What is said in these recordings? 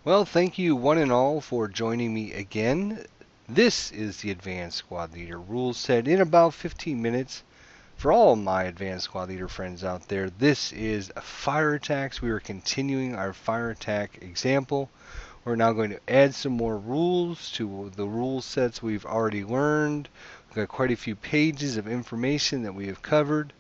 Well, thank you one and all for joining me again. This is the Advanced Squad Leader rule set in about 15 minutes. For all my Advanced Squad Leader friends out there, this is fire attacks. We are continuing our fire attack example. We're now going to add some more rules to the rule sets we've already learned. We've got quite a few pages of information that we have covered.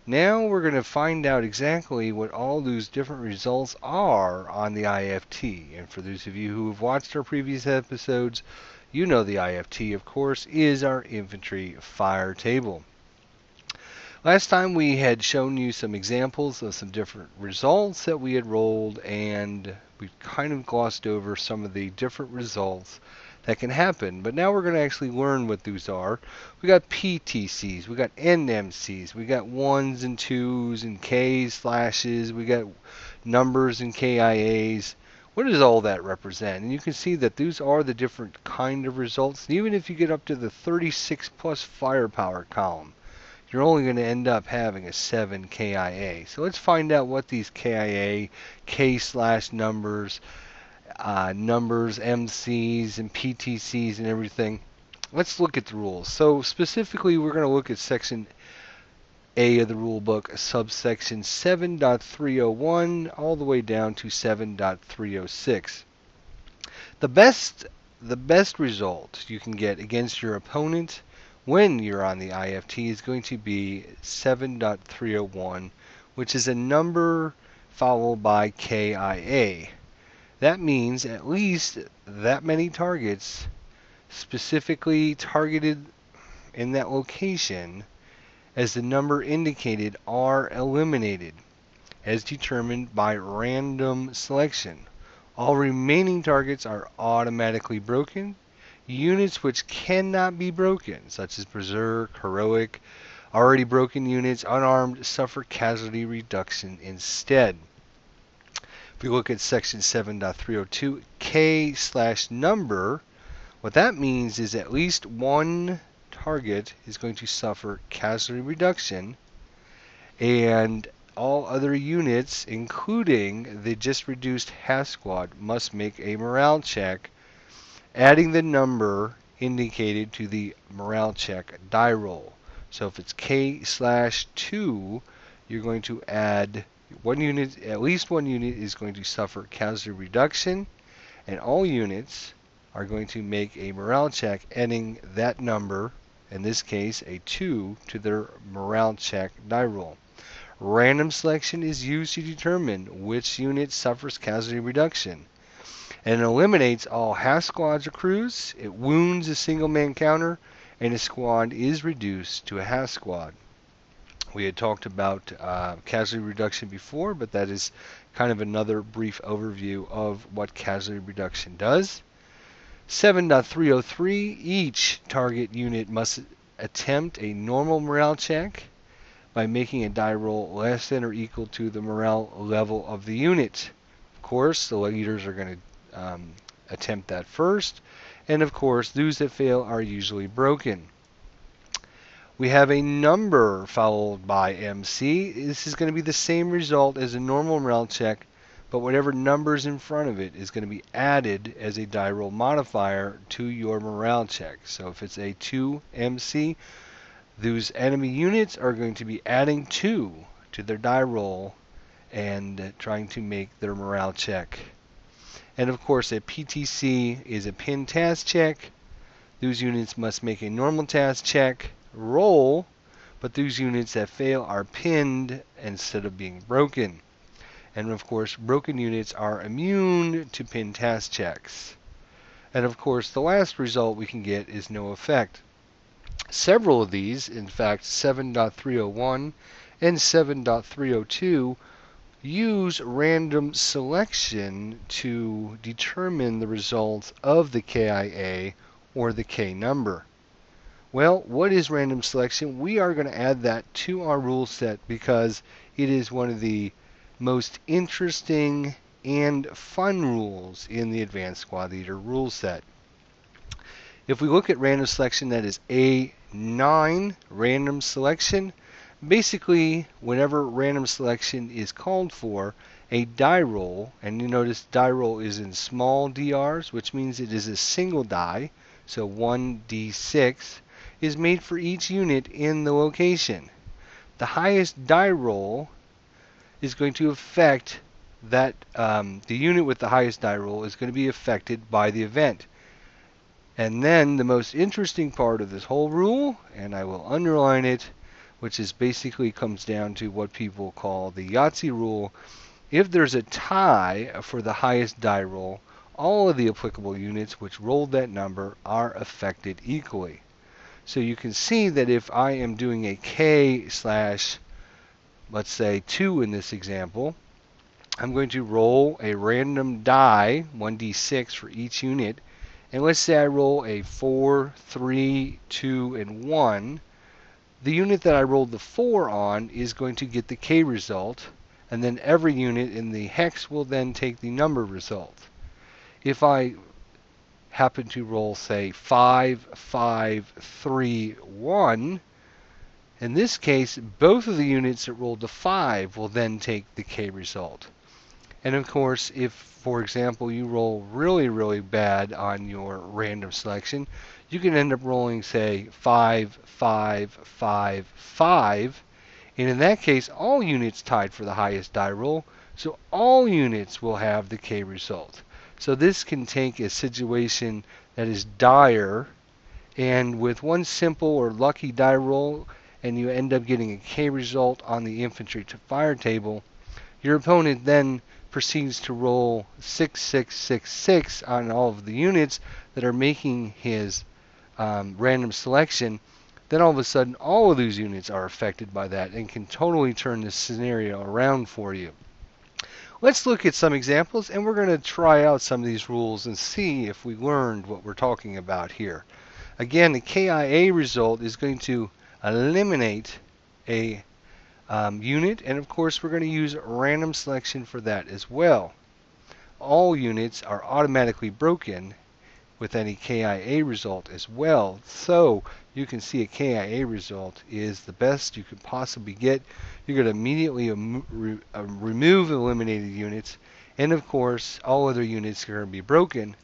Now we're going to find out exactly what all those different results are on the IFT. And for those of you who have watched our previous episodes, you know the IFT, of course, is our infantry fire table. Last time we had shown you some examples of some different results that we had rolled, and we kind of glossed over some of the different results that can happen. But now we're going to actually learn what those are. We got PTCs, we got NMCs, we got 1s and 2s and Ks, slashes, we got numbers and KIAs. What does all that represent? And you can see that these are the different kind of results. And even if you get up to the 36 plus firepower column, you're only going to end up having a 7 KIA. So let's find out what these KIA, K/numbers, numbers, MCs, and PTCs and everything. Let's look at the rules. So specifically, we're going to look at section A of the rule book, subsection 7.301, all the way down to 7.306. The best result you can get against your opponent when you're on the IFT is going to be 7.301, which is a number followed by KIA. That means at least that many targets specifically targeted in that location as the number indicated are eliminated, as determined by random selection. All remaining targets are automatically broken. Units which cannot be broken, such as Berserk, Heroic, already broken units, unarmed, suffer casualty reduction instead. If we look at section 7.302, K/number, what that means is at least one target is going to suffer casualty reduction, and all other units, including the just reduced half squad, must make a morale check, adding the number indicated to the morale check die roll. So if it's K/2, you're going to add one unit, at least one unit is going to suffer casualty reduction, and all units are going to make a morale check adding that number, in this case a 2, to their morale check die roll. Random selection is used to determine which unit suffers casualty reduction, and it eliminates all half squads or crews. It wounds a single man counter, and a squad is reduced to a half squad. We had talked about casualty reduction before, but that is kind of another brief overview of what casualty reduction does. 7.303, each target unit must attempt a normal morale check by making a die roll less than or equal to the morale level of the unit. Of course, the leaders are going to attempt that first, and of course those that fail are usually broken. We have a number followed by MC. This is going to be the same result as a normal morale check, but whatever numbers in front of it is going to be added as a die roll modifier to your morale check. So if it's a 2 MC, those enemy units are going to be adding 2 to their die roll and trying to make their morale check. And of course, a PTC is a pin task check. Those units must make a normal task check, roll, but those units that fail are pinned instead of being broken. And of course, broken units are immune to pin task checks. And of course, the last result we can get is no effect. Several of these, in fact 7.301 and 7.302, use random selection to determine the results of the KIA or the K number. Well, what is random selection? We are going to add that to our rule set because it is one of the most interesting and fun rules in the Advanced Squad Leader rule set. If we look at random selection, that is A9, random selection. Basically, whenever random selection is called for, a die roll, and you notice die roll is in small DRs, which means it is a single die, so 1d6, is made for each unit in the location. The highest die roll is going to affect that, the unit with the highest die roll is going to be affected by the event. And then the most interesting part of this whole rule, and I will underline it, which is basically comes down to what people call the Yahtzee rule. If there's a tie for the highest die roll, all of the applicable units which rolled that number are affected equally. So you can see that if I am doing a K slash, let's say 2 in this example, I'm going to roll a random die, 1d6 for each unit, and let's say I roll a 4, 3, 2, and 1. The unit that I rolled the 4 on is going to get the K result, and then every unit in the hex will then take the number result. If I happen to roll, say, 5, 5, 3, 1, in this case, both of the units that rolled the 5 will then take the K result. And of course, if, for example, you roll really, really bad on your random selection, you can end up rolling, say, 5, 5, 5, 5. And in that case, all units tied for the highest die roll, so all units will have the K result. So this can take a situation that is dire, and with one simple or lucky die roll, and you end up getting a K result on the infantry to fire table, your opponent then proceeds to roll 6, 6, 6, 6 on all of the units that are making his random selection. Then all of a sudden, all of these units are affected by that and can totally turn this scenario around for you. Let's look at some examples, and we're going to try out some of these rules and see if we learned what we're talking about here. Again, the KIA result is going to eliminate a unit, and of course we're going to use random selection for that as well. All units are automatically broken with any KIA result as well, so you can see a KIA result is the best you could possibly get. You're going to immediately remove eliminated units, and of course all other units are going to be broken.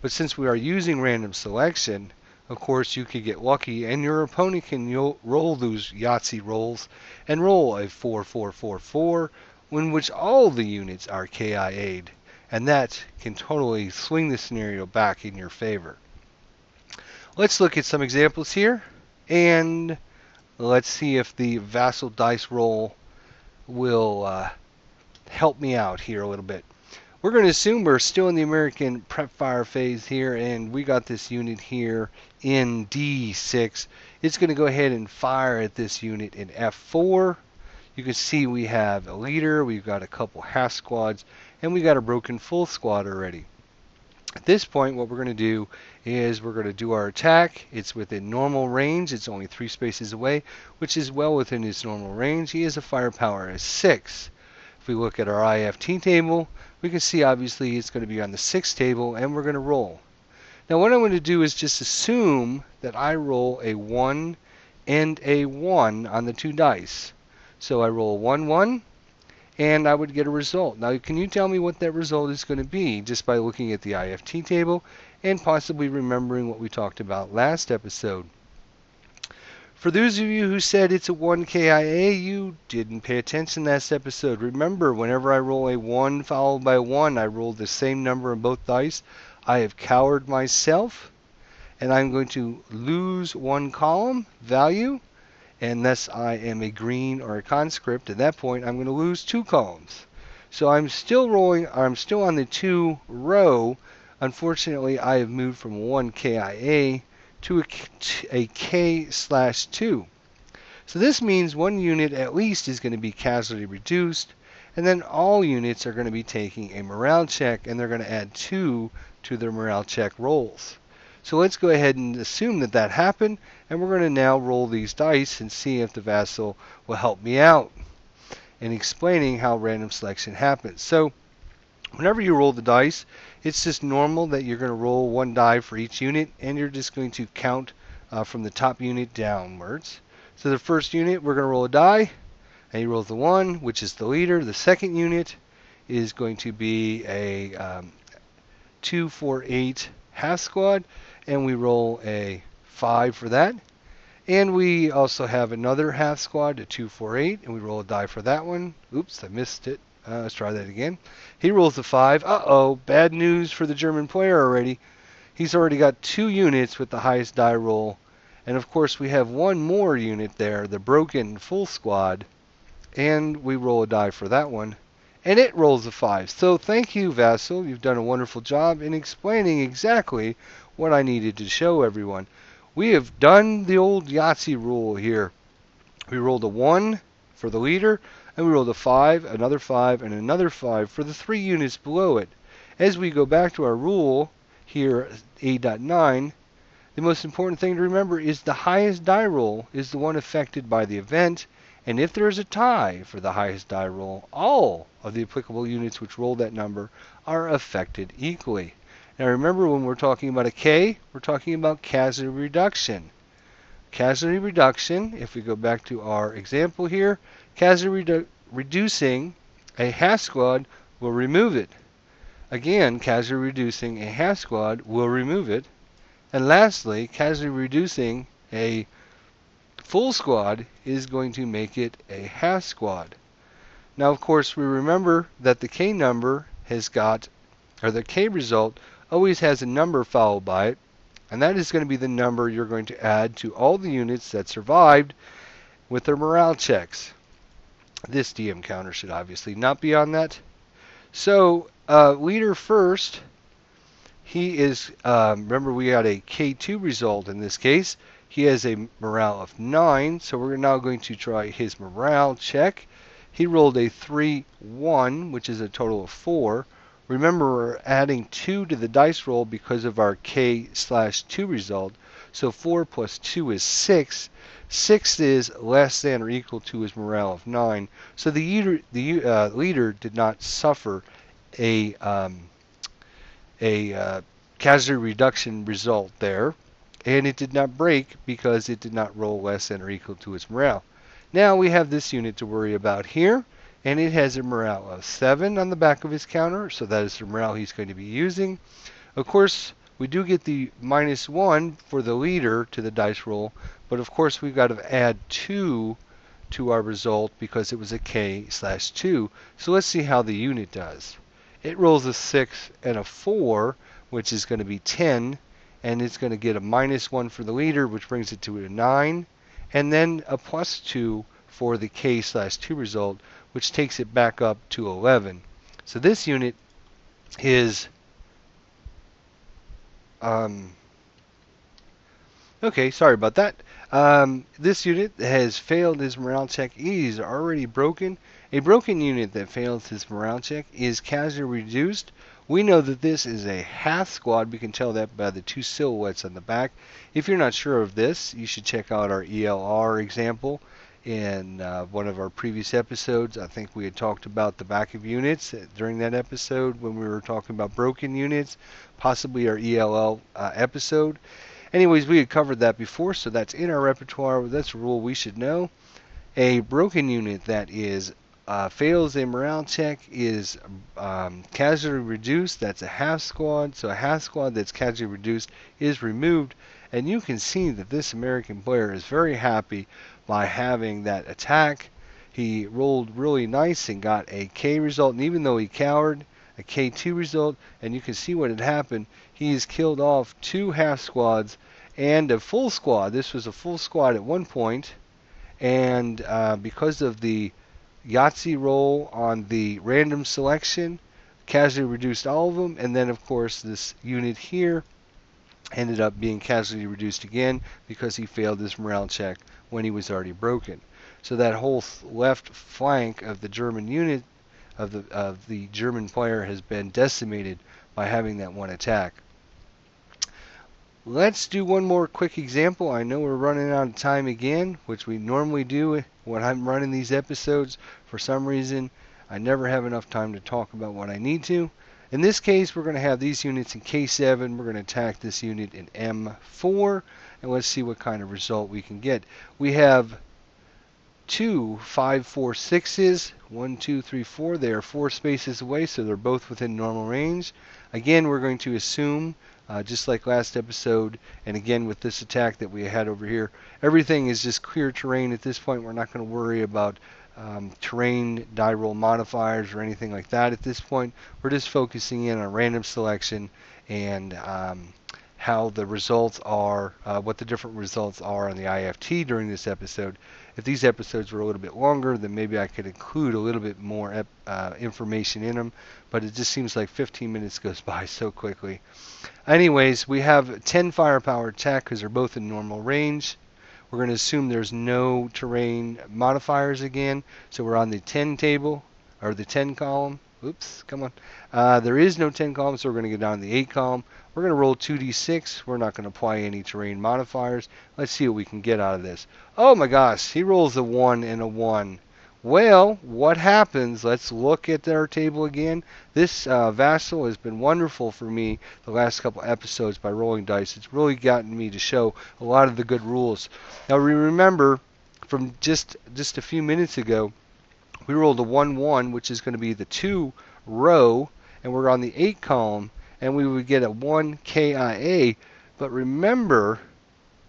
But since we are using random selection, of course, you could get lucky, and your opponent can roll those Yahtzee rolls and roll a 4, 4, 4, 4, in which all the units are KIA'd, and that can totally swing the scenario back in your favor. Let's look at some examples here, and let's see if the Vassal dice roll will help me out here a little bit. We're going to assume we're still in the American prep fire phase here, and we got this unit here in D6. It's going to go ahead and fire at this unit in F4. You can see we have a leader, we've got a couple half squads, and we got a broken full squad already. At this point, what we're going to do is we're going to do our attack. It's within normal range. It's only 3 spaces away, which is well within his normal range. He has a firepower of 6. If we look at our IFT table, we can see obviously it's going to be on the 6th table, and we're going to roll. Now what I'm going to do is just assume that I roll a 1 and a 1 on the 2 dice. So I roll 1, 1, and I would get a result. Now can you tell me what that result is going to be just by looking at the IFT table and possibly remembering what we talked about last episode? For those of you who said it's a 1 KIA, you didn't pay attention last episode. Remember, whenever I roll a 1 followed by 1, I roll the same number on both dice. I have cowered myself, and I'm going to lose 1 column value, and thus I am a green or a conscript. At that point, I'm going to lose 2 columns. So I'm still rolling, I'm still on the 2 row. Unfortunately, I have moved from 1 KIA to a K/2. So this means 1 unit at least is going to be casualty reduced, and then all units are going to be taking a morale check, and they're going to add 2 to their morale check rolls. So let's go ahead and assume that that happened, and we're going to now roll these dice and see if the Vassal will help me out in explaining how random selection happens. So whenever you roll the dice, it's just normal that you're going to roll 1 die for each unit, and you're just going to count from the top unit downwards. So the first unit, we're going to roll a die, and you roll the 1, which is the leader. The second unit is going to be a 248 half squad, and we roll a 5 for that. And we also have another half squad, a 248, and we roll a die for that one. Oops, I missed it. Let's try that again. He rolls a 5. Uh-oh, bad news for the German player already. He's already got 2 units with the highest die roll. And of course, we have one more unit there, the broken full squad. And we roll a die for that one. And it rolls a 5. So thank you, Vassal. You've done a wonderful job in explaining exactly what I needed to show everyone. We have done the old Yahtzee rule here. We rolled a 1 for the leader, and we rolled a 5, another 5, and another 5 for the 3 units below it. As we go back to our rule here, 8.9, the most important thing to remember is the highest die roll is the one affected by the event, and if there is a tie for the highest die roll, all of the applicable units which roll that number are affected equally. Now remember, when we're talking about a K, we're talking about casualty reduction. Casualty reduction, if we go back to our example here, casualty reducing a half squad will remove it. Again, casualty reducing a half squad will remove it. And lastly, casualty reducing a full squad is going to make it a half squad. Now, of course, we remember that the K number has got, or the K result always has a number followed by it, and that is going to be the number you're going to add to all the units that survived with their morale checks. This DM counter should obviously not be on that. So, leader first, he is, remember we had a K2 result in this case. He has a morale of 9, so we're now going to try his morale check. He rolled a 3-1, which is a total of 4. Remember, we're adding 2 to the dice roll because of our K/2 result. So 4 plus 2 is 6. 6 is less than or equal to his morale of 9. So the leader did not suffer a casualty reduction result there, and it did not break because it did not roll less than or equal to its morale. Now we have this unit to worry about here, and it has a morale of 7 on the back of his counter, so that is the morale he's going to be using. Of course, we do get the -1 for the leader to the dice roll, but of course we've got to add 2 to our result because it was a K/2. So let's see how the unit does. It rolls a 6 and a 4, which is going to be 10, and it's going to get a -1 for the leader, which brings it to a 9, and then a +2 for the K/2 result, which takes it back up to 11. So this unit is okay, sorry about that. This unit has failed his morale check. He's already broken. A broken unit that fails his morale check is casualty reduced. We know that this is a half squad. We can tell that by the 2 silhouettes on the back. If you're not sure of this, you should check out our ELR example in one of our previous episodes. I think we had talked about the back of units during that episode when we were talking about broken units, possibly our ELL episode. Anyways, we had covered that before, so that's in our repertoire. That's a rule we should know. A broken unit that is fails a morale check is casualty reduced. That's a half squad. So a half squad that's casualty reduced is removed. And you can see that this American player is very happy by having that attack. He rolled really nice and got a K result. And even though he cowered, a K2 result, and you can see what had happened. He's killed off 2 half squads and a full squad. This was a full squad at one point, and because of the Yahtzee roll on the random selection, casualty reduced all of them, and then of course this unit here ended up being casualty reduced again because he failed his morale check when he was already broken. So that whole left flank of the German unit of the German player has been decimated by having that one attack. Let's do one more quick example. I know we're running out of time again, which we normally do when I'm running these episodes. For some reason, I never have enough time to talk about what I need to. In this case, we're going to have these units in K7. We're going to attack this unit in M4, and let's see what kind of result we can get. We have two 5-4-6s. 1, 2, 3, 4. They are 4 spaces away, so they're both within normal range. Again, we're going to assume, just like last episode, and again with this attack that we had over here, everything is just clear terrain at this point. We're not going to worry about terrain die roll modifiers or anything like that at this point. We're just focusing in on random selection and how the results are, what the different results are on the IFT during this episode. If these episodes were a little bit longer, then maybe I could include a little bit more information in them, but it just seems like 15 minutes goes by so quickly. Anyways, we have 10 firepower attack because they're both in normal range. We're going to assume there's no terrain modifiers again, so we're on the 10 table, or the 10 column. Oops, come on. There is no 10 column, so we're going to go down to the 8 column. We're going to roll 2d6. We're not going to apply any terrain modifiers. Let's see what we can get out of this. Oh my gosh, he rolls a 1 and a 1. Well, what happens? Let's look at our table again. This Vassal has been wonderful for me the last couple episodes by rolling dice. It's really gotten me to show a lot of the good rules. Now remember, from just a few minutes ago, we rolled a 1-1, which is going to be the 2 row, and we're on the 8 column, and we would get a 1 KIA. But remember,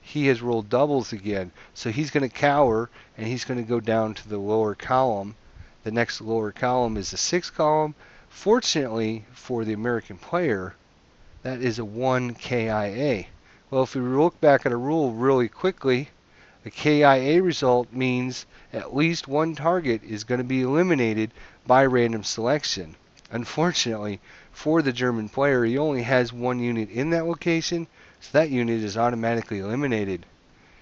he has rolled doubles again, so he's going to cower, and he's going to go down to the lower column. The next lower column is the 6th column. Fortunately for the American player, that is a 1 KIA. Well, if we look back at a rule really quickly, a KIA result means at least one target is going to be eliminated by random selection. Unfortunately, for the German player, he only has one unit in that location, so that unit is automatically eliminated.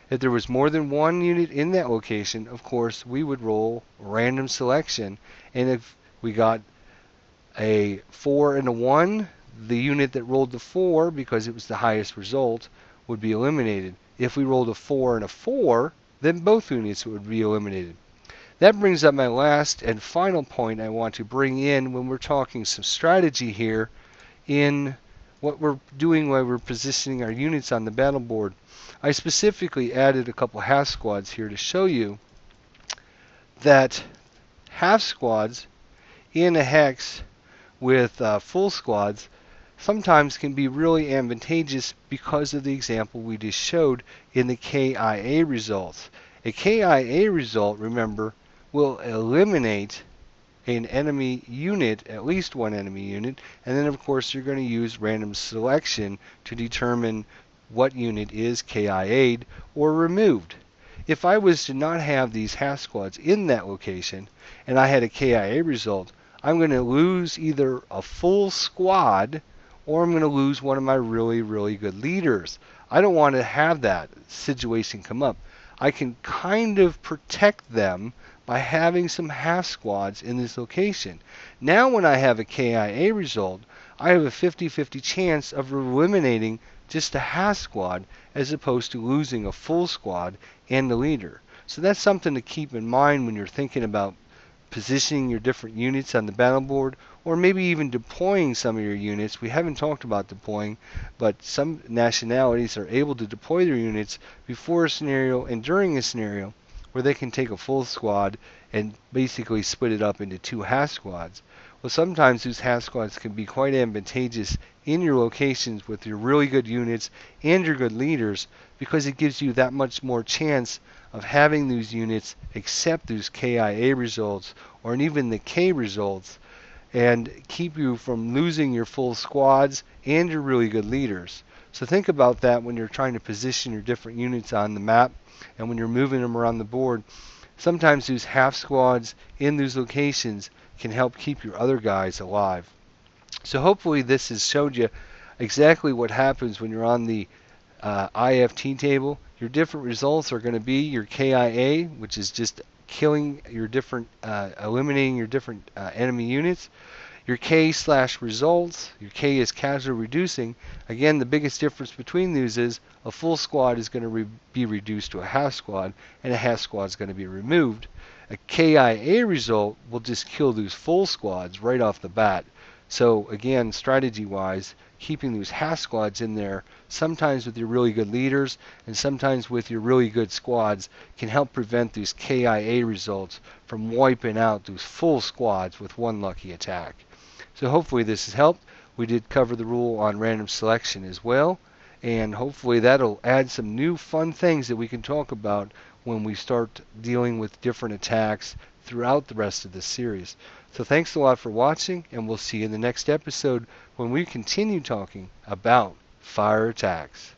If there was more than one unit in that location, of course, we would roll random selection, and if we got a 4 and a 1, the unit that rolled the 4, because it was the highest result, would be eliminated. If we rolled a 4 and a 4, then both units would be eliminated. That brings up my last and final point I want to bring in when we're talking some strategy here in what we're doing while we're positioning our units on the battle board. I specifically added a couple half squads here to show you that half squads in a hex with full squads sometimes can be really advantageous because of the example we just showed in the KIA results. A KIA result, remember, will eliminate an enemy unit, at least one enemy unit, and then of course you're going to use random selection to determine what unit is KIA'd or removed. If I was to not have these half squads in that location and I had a KIA result, I'm going to lose either a full squad or I'm going to lose one of my really, really good leaders. I don't want to have that situation come up. I can kind of protect them by having some half squads in this location. Now when I have a KIA result, I have a 50-50 chance of eliminating just a half squad as opposed to losing a full squad and the leader. So that's something to keep in mind when you're thinking about positioning your different units on the battle board, or maybe even deploying some of your units. We haven't talked about deploying, but some nationalities are able to deploy their units before a scenario and during a scenario where they can take a full squad and basically split it up into two half squads. Well, sometimes those half squads can be quite advantageous in your locations with your really good units and your good leaders, because it gives you that much more chance of having those units accept those KIA results or even the K results, and keep you from losing your full squads and your really good leaders. So think about that when you're trying to position your different units on the map and when you're moving them around the board. Sometimes those half squads in those locations can help keep your other guys alive. So hopefully this has showed you exactly what happens when you're on the IFT table. Your different results are going to be your KIA, which is just killing your different, eliminating your different enemy units. Your K/results, your K is casualty reducing. Again, the biggest difference between these is a full squad is going to be reduced to a half squad, and a half squad is going to be removed. A KIA result will just kill those full squads right off the bat. So again, strategy-wise, keeping those half squads in there, sometimes with your really good leaders and sometimes with your really good squads, can help prevent these KIA results from wiping out those full squads with one lucky attack. So hopefully this has helped. We did cover the rule on random selection as well, and hopefully that'll add some new fun things that we can talk about when we start dealing with different attacks throughout the rest of this series. So thanks a lot for watching, and we'll see you in the next episode when we continue talking about fire attacks.